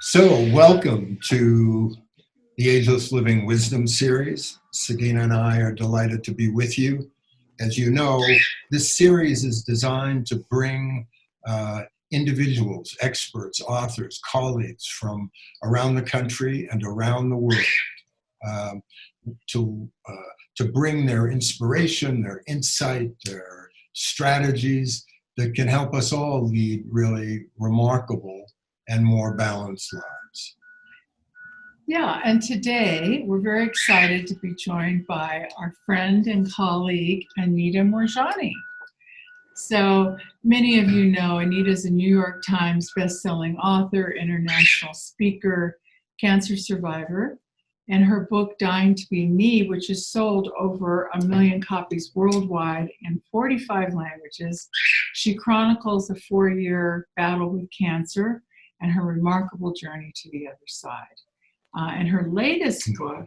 So, welcome to the Ageless Living Wisdom Series. Sedena and I are delighted to be with you. As you know, this series is designed to bring individuals, experts, authors, colleagues from around the country and around the world um, to, to bring their inspiration, their insight, their strategies that can help us all lead really remarkable and more balanced lives. Yeah, and today we're very excited to be joined by our friend and colleague, Anita Moorjani. So many of you know Anita is a New York Times bestselling author, international speaker, cancer survivor, and her book, Dying to Be Me, which has sold over 1 million copies worldwide in 45 languages. She chronicles a 4-year battle with cancer and her remarkable journey to the other side. And her latest book,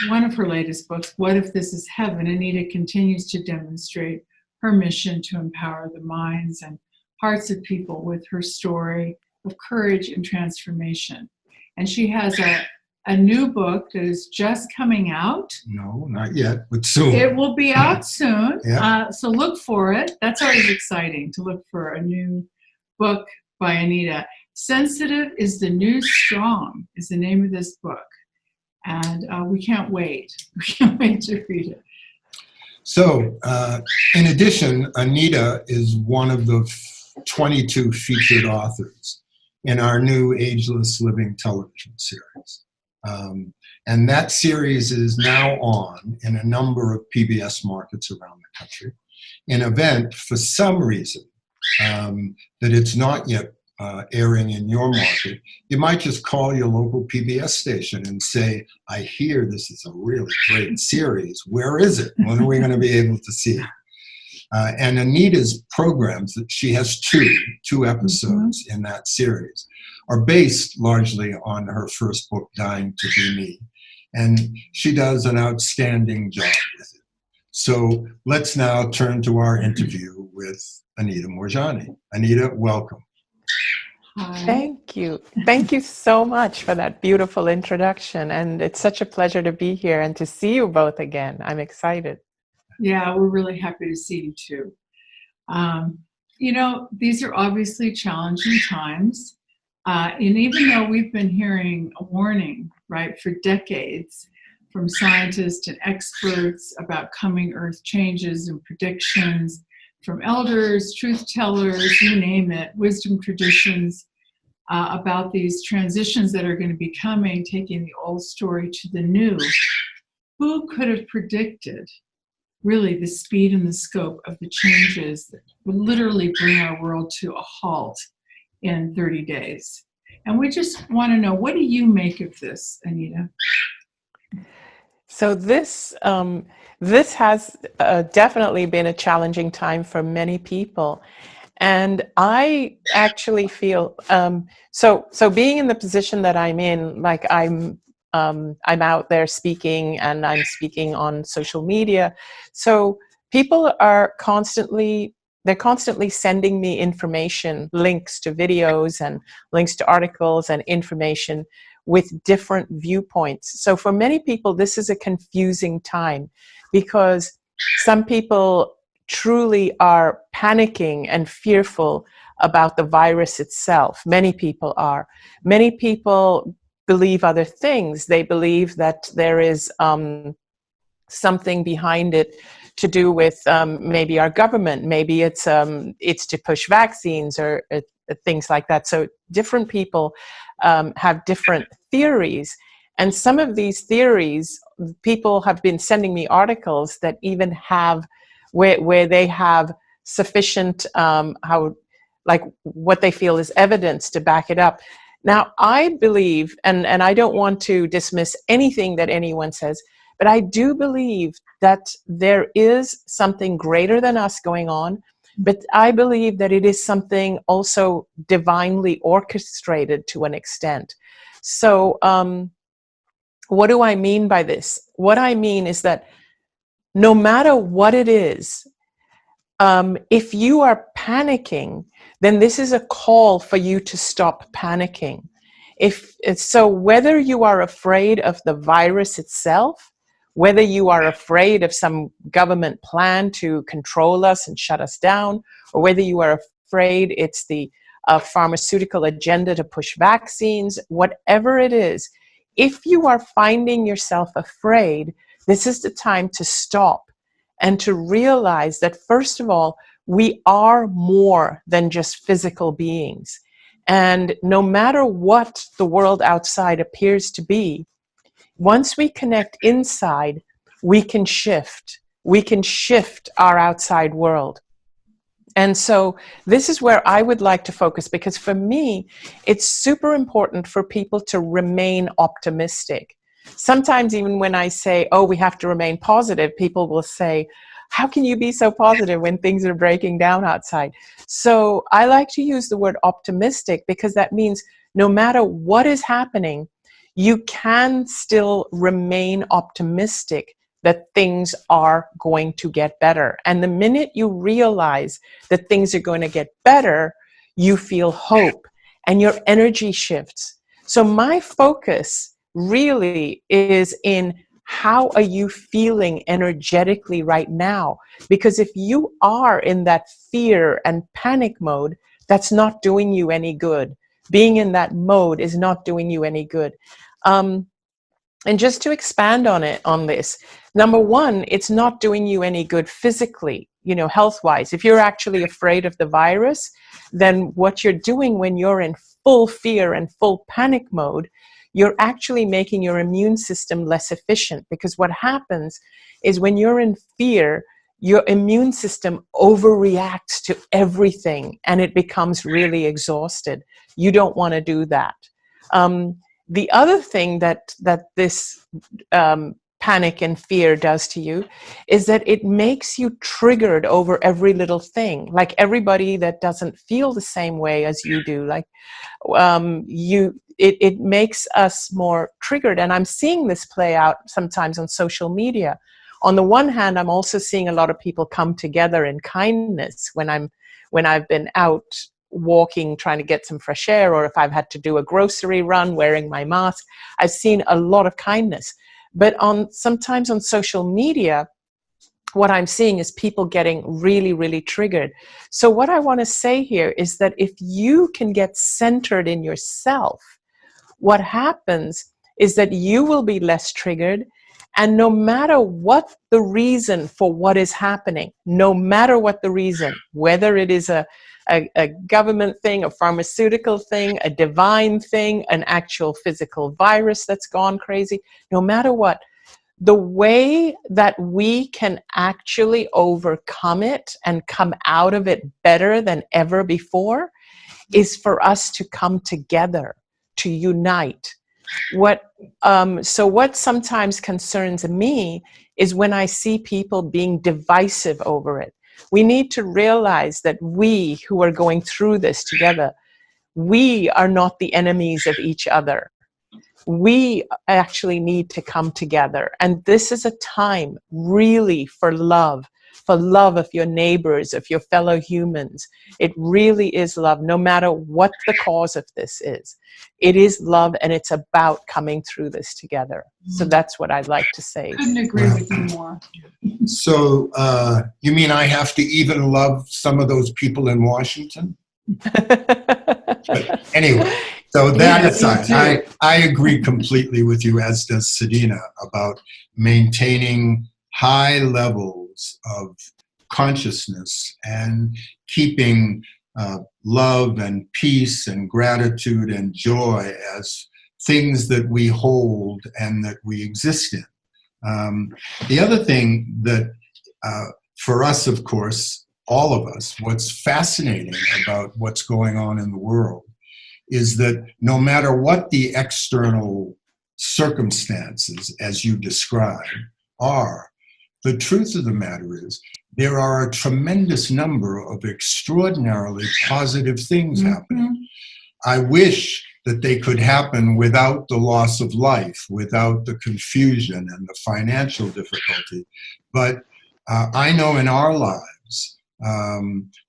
one of her latest books, What If This Is Heaven? Anita continues to demonstrate her mission to empower the minds and hearts of people with her story of courage and transformation. And she has a new book that is just coming out. No, not yet, but soon. It will be out soon. Yeah. So look for it. That's always exciting to look for a new book by Anita. Sensitive is the New Strong is the name of this book. And we can't wait. We can't wait to read it. So, in addition, Anita is one of the 22 featured authors in our new Ageless Living television series. And that series is now on in a number of PBS markets around the country. An event, for some reason, that it's not yet airing in your market, you might just call your local PBS station and say, I hear this is a really great series. Where is it? When are we going to be able to see it? And Anita's programs, that she has two episodes in that series, are based largely on her first book, Dying to Be Me. And she does an outstanding job with it. So let's now turn to our interview with Anita Moorjani. Anita, welcome. Hi. Thank you. Thank you so much for that beautiful introduction. And it's such a pleasure to be here and to see you both again. I'm excited. Yeah, we're really happy to see you too. These are obviously challenging times. And even though we've been hearing a warning, right, for decades from scientists and experts about coming Earth changes and predictions, from elders, truth tellers, you name it, wisdom traditions, about these transitions that are going to be coming, taking the old story to the new. Who could have predicted really the speed and the scope of the changes that would literally bring our world to a halt in 30 days? And we just want to know, what do you make of this, Anita? So this has definitely been a challenging time for many people. And I actually feel, so being in the position that I'm in, like I'm out there speaking and I'm speaking on social media. So people are constantly sending me information, links to videos and links to articles and information with different viewpoints. So for many people, this is a confusing time because some people truly are panicking and fearful about the virus itself. Many people are. Many people believe other things. They believe that there is something behind it to do with maybe our government. Maybe it's to push vaccines or things like that. So different people have different theories. And some of these theories, people have been sending me articles that even have where they have sufficient what they feel is evidence to back it up. Now, I believe, and I don't want to dismiss anything that anyone says, but I do believe that there is something greater than us going on, but I believe that it is something also divinely orchestrated to an extent. So what do I mean by this? What I mean is that no matter what it is, if you are panicking, then this is a call for you to stop panicking. So whether you are afraid of the virus itself, whether you are afraid of some government plan to control us and shut us down, or whether you are afraid it's the pharmaceutical agenda to push vaccines, whatever it is, if you are finding yourself afraid, this is the time to stop and to realize that, first of all, we are more than just physical beings. And no matter what the world outside appears to be, once we connect inside, we can shift. We can shift our outside world. And so this is where I would like to focus, because for me, it's super important for people to remain optimistic. Sometimes even when I say, oh, we have to remain positive, people will say, how can you be so positive when things are breaking down outside? So I like to use the word optimistic, because that means no matter what is happening, you can still remain optimistic that things are going to get better. And the minute you realize that things are going to get better, you feel hope and your energy shifts. So my focus really is in how are you feeling energetically right now? Because if you are in that fear and panic mode, that's not doing you any good. Being in that mode is not doing you any good. And just to expand on this, number one, it's not doing you any good physically, health-wise. If you're actually afraid of the virus, then what you're doing when you're in full fear and full panic mode, you're actually making your immune system less efficient. Because what happens is when you're in fear, your immune system overreacts to everything and it becomes really exhausted. You don't want to do that. The other thing that this panic and fear does to you is that it makes you triggered over every little thing. Like everybody that doesn't feel the same way as you do, like it makes us more triggered. And I'm seeing this play out sometimes on social media. On the one hand, I'm also seeing a lot of people come together in kindness when I've been out walking, trying to get some fresh air, or if I've had to do a grocery run wearing my mask. I've seen a lot of kindness. But sometimes on social media, what I'm seeing is people getting really, really triggered. So what I want to say here is that if you can get centered in yourself, what happens is that you will be less triggered. And no matter what the reason for what is happening, no matter what the reason, whether it is a government thing, a pharmaceutical thing, a divine thing, an actual physical virus that's gone crazy, no matter what, the way that we can actually overcome it and come out of it better than ever before is for us to come together, to unite. So what sometimes concerns me is when I see people being divisive over it. We need to realize that we who are going through this together, we are not the enemies of each other. We actually need to come together. And this is a time really for love of your neighbors, of your fellow humans. It really is love, no matter what the cause of this is. It is love, and it's about coming through this together. So that's what I'd like to say. Couldn't agree with you more. So you mean I have to even love some of those people in Washington? But anyway, so that aside, I agree completely with you, as does Sedena, about maintaining high levels of consciousness and keeping love and peace and gratitude and joy as things that we hold and that we exist in. The other thing that for us, of course, all of us, what's fascinating about what's going on in the world is that no matter what the external circumstances, as you describe, are, the truth of the matter is there are a tremendous number of extraordinarily positive things happening. I wish that they could happen without the loss of life, without the confusion and the financial difficulty. But I know in our lives,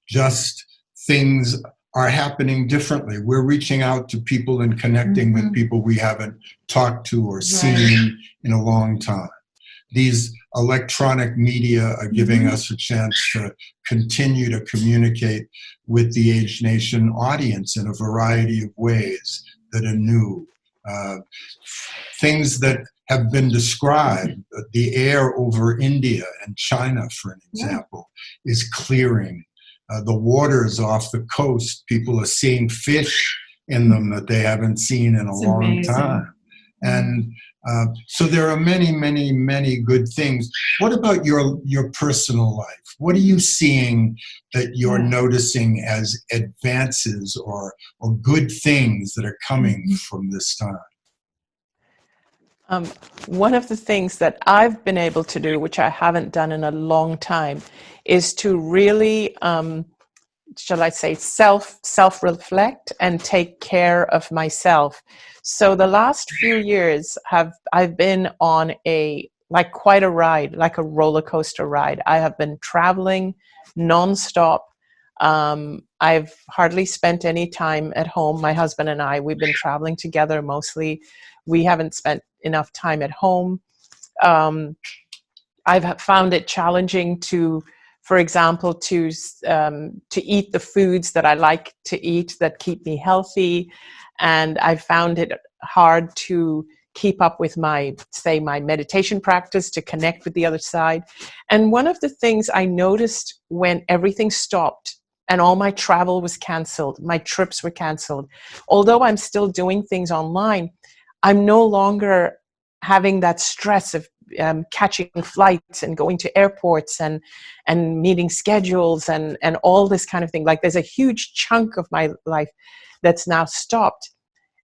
just things are happening differently. We're reaching out to people and connecting with people we haven't talked to or seen in a long time. These electronic media are giving us a chance to continue to communicate with the Age Nation audience in a variety of ways that are new. Things that have been described, the air over India and China, for an example, is clearing. The waters off the coast, people are seeing fish in them that they haven't seen in a long time. And so there are many, many, many good things. What about your personal life? What are you seeing that you're noticing as advances or good things that are coming from this time? One of the things that I've been able to do, which I haven't done in a long time, is to really, shall I say, self-reflect and take care of myself. So the last few years I've been on quite a ride, like a roller coaster ride. I have been traveling nonstop. I've hardly spent any time at home. My husband and I, we've been traveling together mostly. We haven't spent enough time at home. I've found it challenging to, for example, to eat the foods that I like to eat that keep me healthy. And I found it hard to keep up with my meditation practice, to connect with the other side. And one of the things I noticed when everything stopped and all my travel was canceled, my trips were canceled, although I'm still doing things online, I'm no longer having that stress of catching flights and going to airports and meeting schedules and all this kind of thing. Like, there's a huge chunk of my life that's now stopped.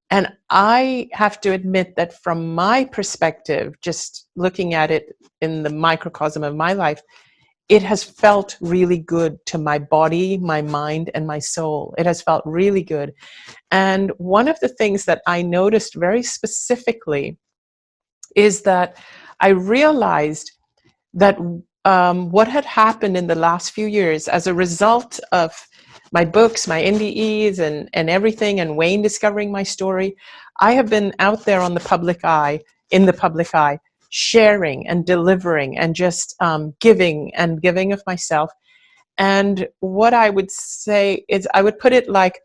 And I have to admit that from my perspective, just looking at it in the microcosm of my life, it has felt really good to my body, my mind, and my soul. It has felt really good. And one of the things that I noticed very specifically is that I realized that what had happened in the last few years as a result of my books, my NDEs and everything, and Wayne discovering my story, I have been out there in the public eye, sharing and delivering and just giving of myself. And what I would say is, I would put it like,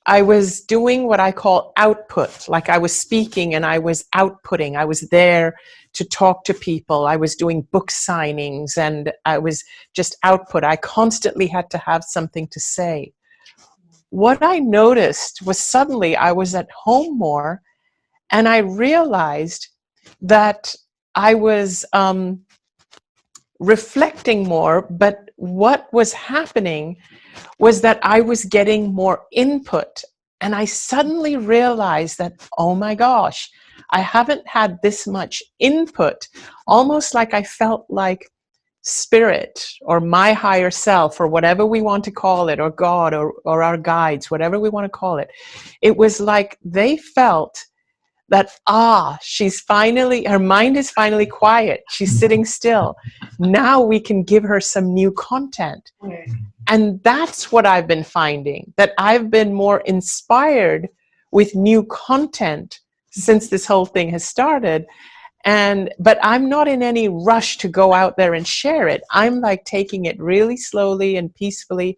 I was doing what I call output, like I was speaking and I was outputting. I was there to talk to people. I was doing book signings and I was just output. I constantly had to have something to say. What I noticed was suddenly I was at home more, and I realized that I was reflecting more, but what was happening was that I was getting more input. And I suddenly realized that, oh my gosh, I haven't had this much input, almost like I felt like spirit or my higher self or whatever we want to call it, or God or our guides, whatever we want to call it. It was like they felt that, her mind is finally quiet. She's sitting still. Now we can give her some new content. And that's what I've been finding, that I've been more inspired with new content since this whole thing has started. But I'm not in any rush to go out there and share it. I'm like taking it really slowly and peacefully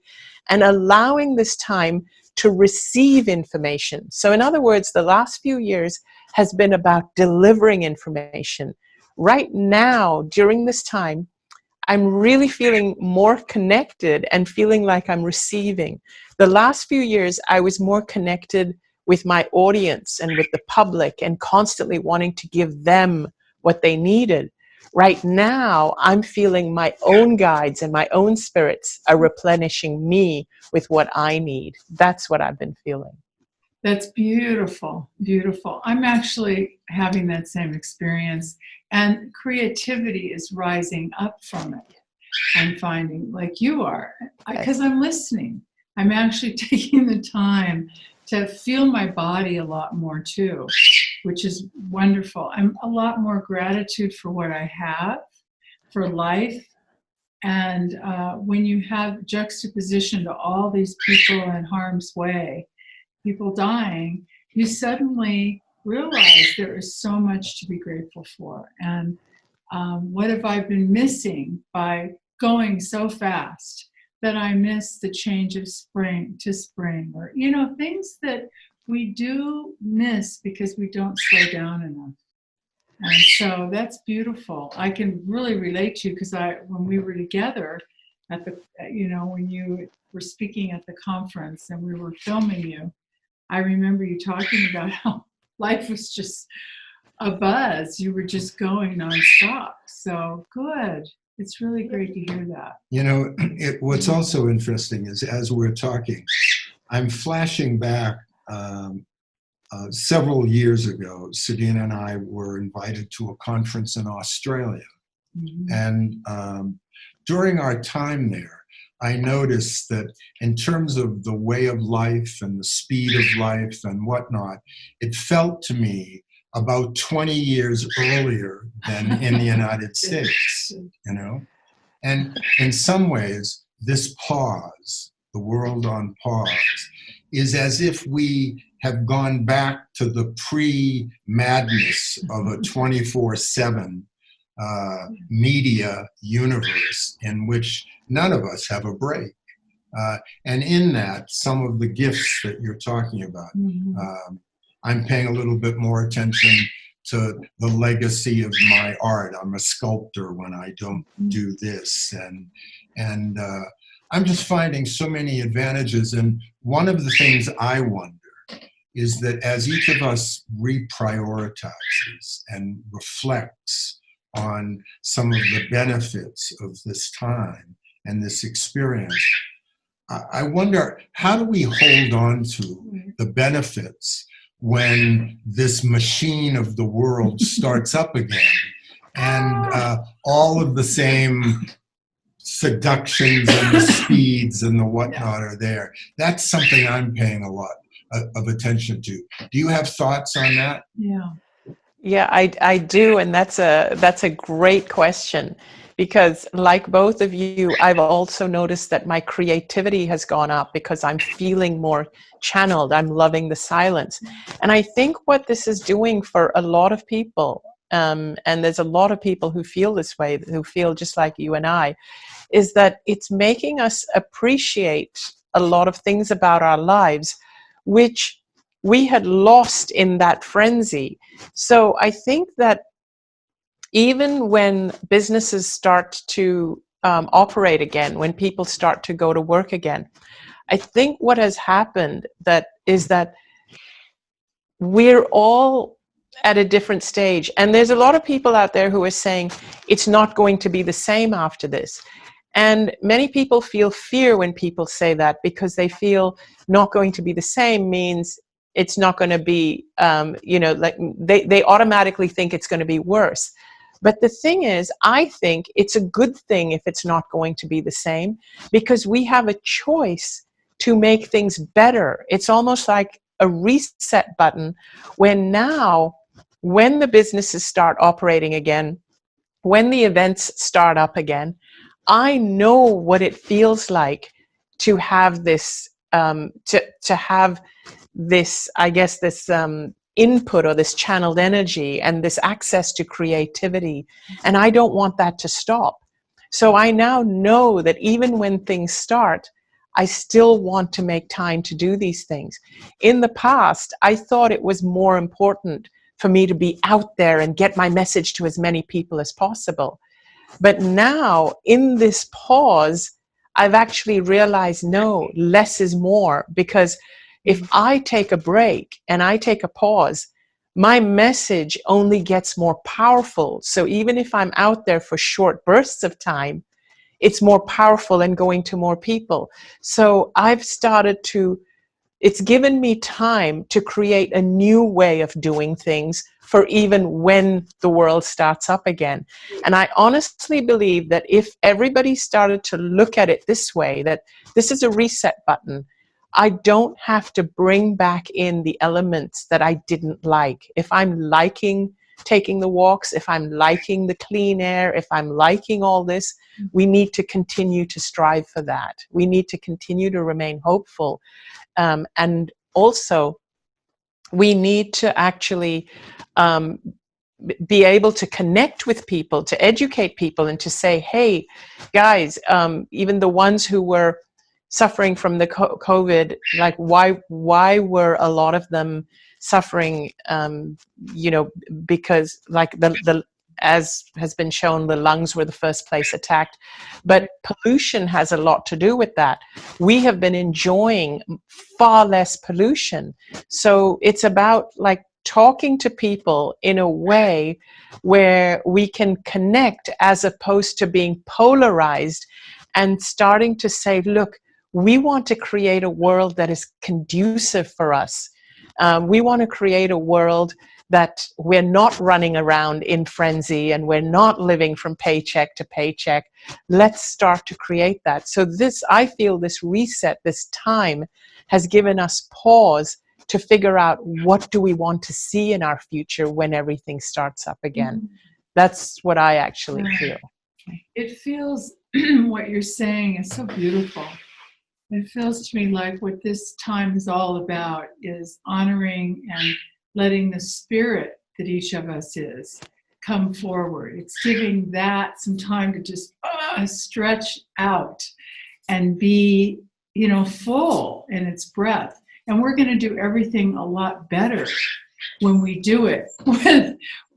and allowing this time to receive information. So in other words, the last few years has been about delivering information. Right now, during this time, I'm really feeling more connected and feeling like I'm receiving. The last few years, I was more connected with my audience and with the public and constantly wanting to give them what they needed. Right now, I'm feeling my own guides and my own spirits are replenishing me with what I need. That's what I've been feeling. That's beautiful, beautiful. I'm actually having that same experience, and creativity is rising up from it. I'm finding, like you are, because I'm listening. I'm actually taking the time to feel my body a lot more too, which is wonderful. I'm a lot more gratitude for what I have, for life, And when you have juxtaposition to all these people in harm's way, people dying, you suddenly realize there is so much to be grateful for. And what have I been missing by going so fast that I miss the change of spring to spring, or, things that we do miss because we don't slow down enough. And so that's beautiful. I can really relate to you because when we were together at the, when you were speaking at the conference and we were filming you, I remember you talking about how life was just a buzz. You were just going nonstop. So good. It's really great to hear that. What's also interesting is as we're talking, I'm flashing back several years ago. Sedena and I were invited to a conference in Australia. Mm-hmm. And during our time there, I noticed that in terms of the way of life and the speed of life and whatnot, it felt to me about 20 years earlier than in the United States, And in some ways, this pause, the world on pause, is as if we have gone back to the pre-madness of a 24/7 media universe in which none of us have a break. And in that, some of the gifts that you're talking about, I'm paying a little bit more attention to the legacy of my art. I'm a sculptor when I don't do this. And I'm just finding so many advantages. And one of the things I wonder is that as each of us reprioritizes and reflects on some of the benefits of this time and this experience, I wonder, how do we hold on to the benefits when this machine of the world starts up again and all of the same seductions and the speeds and the whatnot are there? That's something I'm paying a lot of attention to. Do you have thoughts on that? Yeah, I do, and that's a great question, because like both of you, I've also noticed that my creativity has gone up because I'm feeling more channeled. I'm loving the silence. And I think what this is doing for a lot of people, and there's a lot of people who feel this way, who feel just like you and I, is that it's making us appreciate a lot of things about our lives, which we had lost in that frenzy. So I think that even when businesses start to operate again, when people start to go to work again, I think what has happened is that we're all at a different stage. And there's a lot of people out there who are saying it's not going to be the same after this. And many people feel fear when people say that, because they feel not going to be the same means it's not going to be, like they automatically think it's going to be worse. But the thing is, I think it's a good thing if it's not going to be the same, because we have a choice to make things better. It's almost like a reset button when the businesses start operating again, when the events start up again, I know what it feels like to have this, to have this, I guess, this input or this channeled energy and this access to creativity. And I don't want that to stop. So I now know that even when things start, I still want to make time to do these things. In the past, I thought it was more important for me to be out there and get my message to as many people as possible. But now, in this pause, I've actually realized, no, less is more. Because if I take a break and I take a pause, my message only gets more powerful. So even if I'm out there for short bursts of time, it's more powerful and going to more people. So I've started to, it's given me time to create a new way of doing things for even when the world starts up again. And I honestly believe that if everybody started to look at it this way, that this is a reset button, I don't have to bring back in the elements that I didn't like. If I'm liking taking the walks, if I'm liking the clean air, if I'm liking all this, we need to continue to strive for that. We need to continue to remain hopeful. And also, we need to actually be able to connect with people, to educate people, and to say, hey, guys, even the ones who were suffering from the COVID, like why were a lot of them suffering? Because like the as has been shown, the lungs were the first place attacked, but pollution has a lot to do with that. We have been enjoying far less pollution, so it's about like talking to people in a way where we can connect as opposed to being polarized, and starting to say, look, we want to create a world that is conducive for us. We want to create a world that we're not running around in frenzy and we're not living from paycheck to paycheck. Let's start to create that. So this, I feel this reset, this time has given us pause to figure out what do we want to see in our future when everything starts up again. That's what I actually feel. It feels, what you're saying is so beautiful. It feels to me like what this time is all about is honoring and letting the spirit that each of us is come forward. It's giving that some time to just stretch out and be, full in its breath. And we're going to do everything a lot better when we do it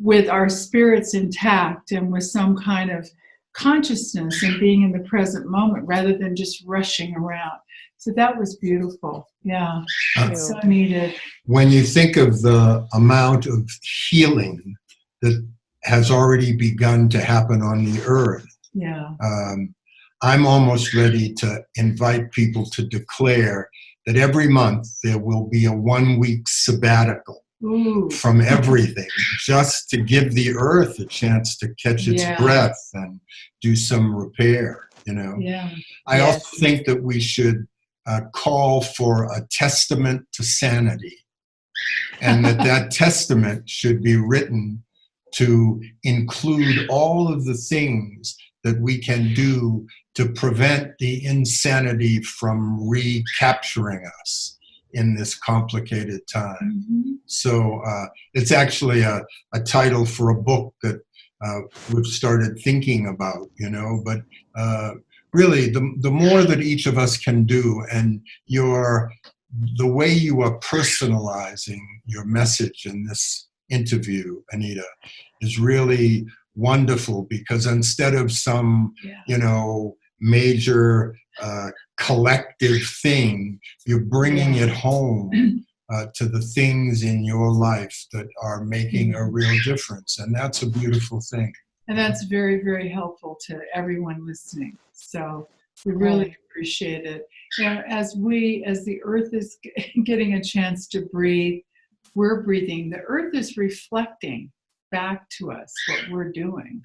with our spirits intact and with some kind of consciousness and being in the present moment rather than just rushing around. So that was beautiful. Yeah, it's so needed. When you think of the amount of healing that has already begun to happen on the earth, I'm almost ready to invite people to declare that every month there will be a 1-week sabbatical from everything, just to give the earth a chance to catch its breath and do some repair, I also think that we should call for a testament to sanity, and that testament should be written to include all of the things that we can do to prevent the insanity from recapturing us in this complicated time. So it's actually a title for a book that we've started thinking about, but really the more that each of us can do, and the way you are personalizing your message in this interview, Anita, is really wonderful, because instead of some, major collective thing, you're bringing it home to the things in your life that are making a real difference. And that's a beautiful thing. And that's very, very helpful to everyone listening. So we really appreciate it. As the earth is getting a chance to breathe, we're breathing. The earth is reflecting back to us what we're doing.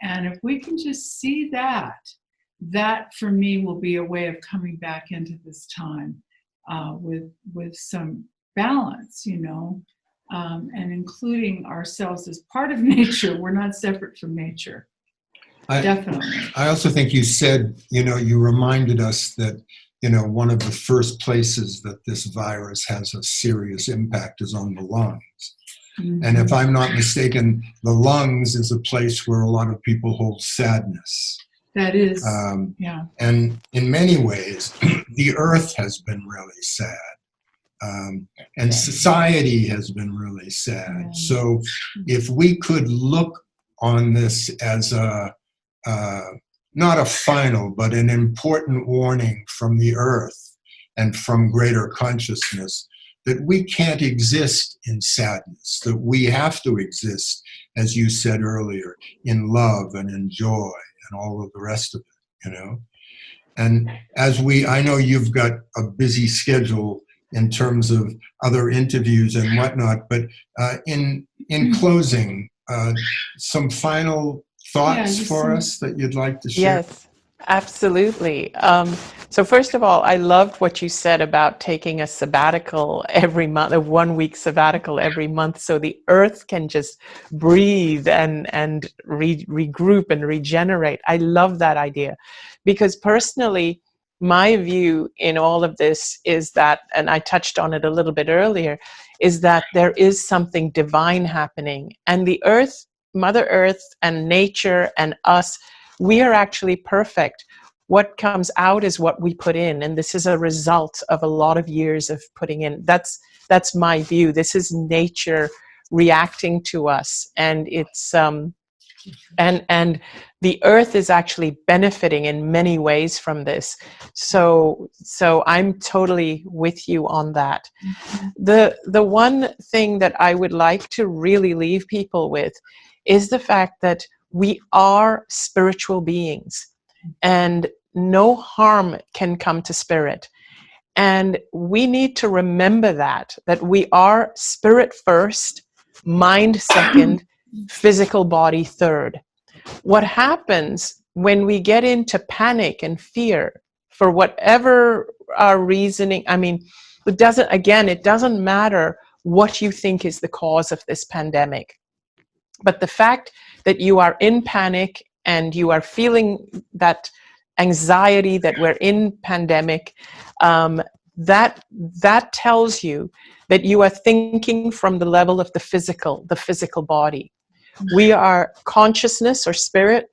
And if we can just see that for me will be a way of coming back into this time with some balance, and including ourselves as part of nature. We're not separate from nature. Definitely. I also think you said, you reminded us that, one of the first places that this virus has a serious impact is on the lungs. And if I'm not mistaken, the lungs is a place where a lot of people hold sadness. That is, And in many ways, the earth has been really sad. And society has been really sad. So if we could look on this as not a final, but an important warning from the earth and from greater consciousness, that we can't exist in sadness, that we have to exist, as you said earlier, in love and in joy and all of the rest of it, And I know you've got a busy schedule in terms of other interviews and whatnot, but in closing, some final thoughts for us that you'd like to share? Yes. Absolutely. So first of all, I loved what you said about taking a sabbatical every month, a 1 week sabbatical every month, so the earth can just breathe and regroup and regenerate. I love that idea, because personally, my view in all of this is that, and I touched on it a little bit earlier, is that there is something divine happening, and the earth, Mother Earth and nature and us, we are actually perfect. What comes out is what we put in, and this is a result of a lot of years of putting in. That's my view. This is nature reacting to us, and it's and the earth is actually benefiting in many ways from this. So I'm totally with you on that. The one thing that I would like to really leave people with is the fact that we are spiritual beings, and no harm can come to spirit. And we need to remember that we are spirit first, mind second, physical body third. What happens when we get into panic and fear for whatever our reasoning, I mean, it doesn't matter what you think is the cause of this pandemic. But the fact that you are in panic and you are feeling that anxiety that we're in pandemic, that tells you that you are thinking from the level of the physical body. We are consciousness or spirit,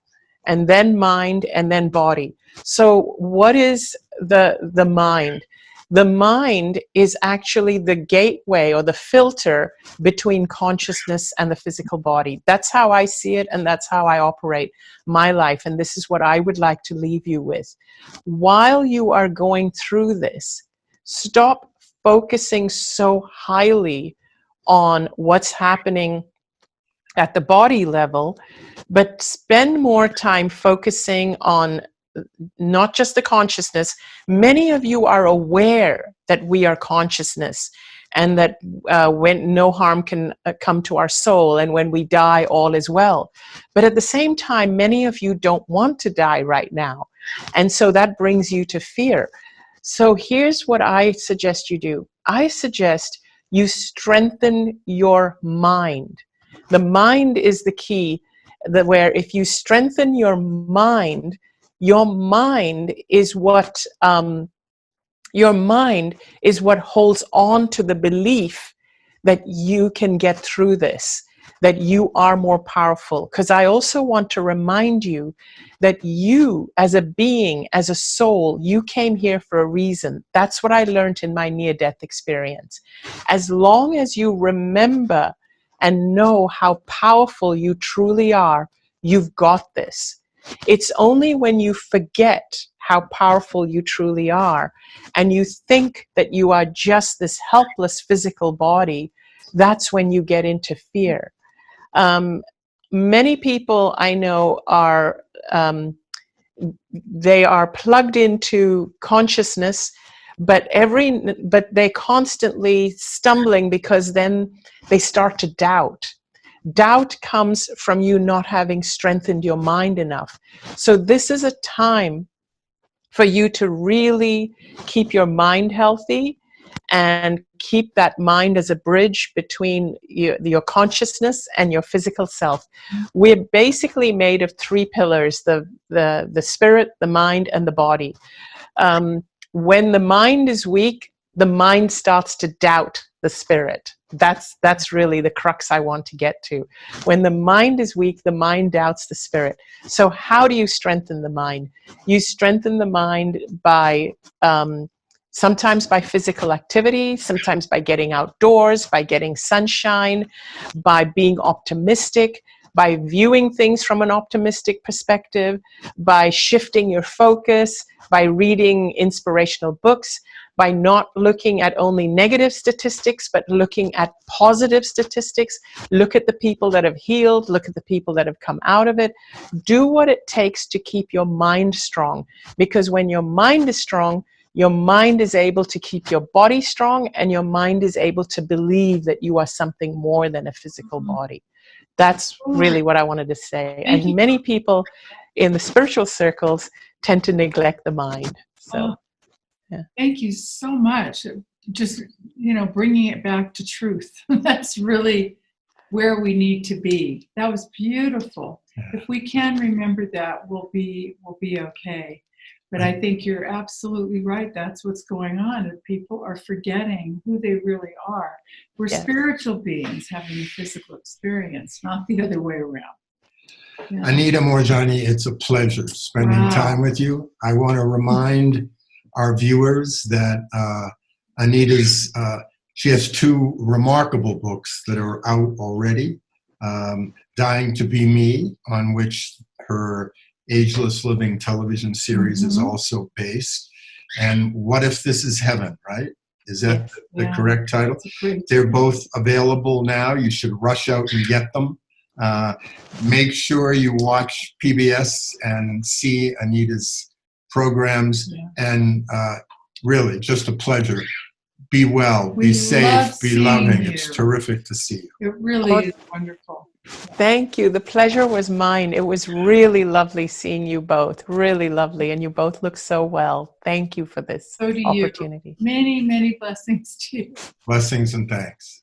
and then mind, and then body. So what is the mind? The mind is actually the gateway or the filter between consciousness and the physical body. That's how I see it, and that's how I operate my life. And this is what I would like to leave you with. While you are going through this, stop focusing so highly on what's happening at the body level, but spend more time focusing on not just the consciousness. Many of you are aware that we are consciousness, and that when no harm can come to our soul, and when we die, all is well. But at the same time, many of you don't want to die right now, and so that brings you to fear. So here's what I suggest you do. I suggest you strengthen your mind. The mind is the key, where if you strengthen your mind is what holds on to the belief that you can get through this, that you are more powerful. Because I also want to remind you that you, as a being, as a soul, you came here for a reason. That's what I learned in my near-death experience. As long as you remember and know how powerful you truly are, you've got this. It's only when you forget how powerful you truly are, and you think that you are just this helpless physical body, that's when you get into fear. Many people I know are they are plugged into consciousness, but they constantly stumbling, because then they start to doubt. Doubt comes from you not having strengthened your mind enough. So this is a time for you to really keep your mind healthy, and keep that mind as a bridge between your consciousness and your physical self. We're basically made of three pillars: the spirit, the mind, and the body. When the mind is weak, the mind starts to doubt the spirit. That's really the crux I want to get to. When the mind is weak, the mind doubts the spirit. So how do you strengthen the mind? You strengthen the mind by sometimes by physical activity, sometimes by getting outdoors, by getting sunshine, by being optimistic, by viewing things from an optimistic perspective, by shifting your focus, by reading inspirational books, by not looking at only negative statistics, but looking at positive statistics. Look at the people that have healed, look at the people that have come out of it. Do what it takes to keep your mind strong, because when your mind is strong, your mind is able to keep your body strong, and your mind is able to believe that you are something more than a physical body. That's really what I wanted to say. Thank And you. many people in the spiritual circles tend to neglect the mind. So, yeah. Thank you so much. Just, bringing it back to truth. That's really where we need to be. That was beautiful. If we can remember that, we'll be okay. But I think you're absolutely right. That's what's going on. If people are forgetting who they really are. We're Yes. spiritual beings having a physical experience, not the other way around. Yeah. Anita Moorjani, it's a pleasure spending time with you. I want to remind our viewers that Anita's, she has 2 remarkable books that are out already. Dying to Be Me, on which her Ageless Living television series is also based. And What If This Is Heaven, right? Is that the correct title? They're both available now. You should rush out and get them. Make sure you watch PBS and see Anita's programs. And really, just a pleasure. Be well, be safe, be loving. It's terrific to see you. It really is wonderful. Thank you. The pleasure was mine. It was really lovely seeing you both. Really lovely. And you both look so well. Thank you for this opportunity. Many, many blessings to you. Blessings and thanks.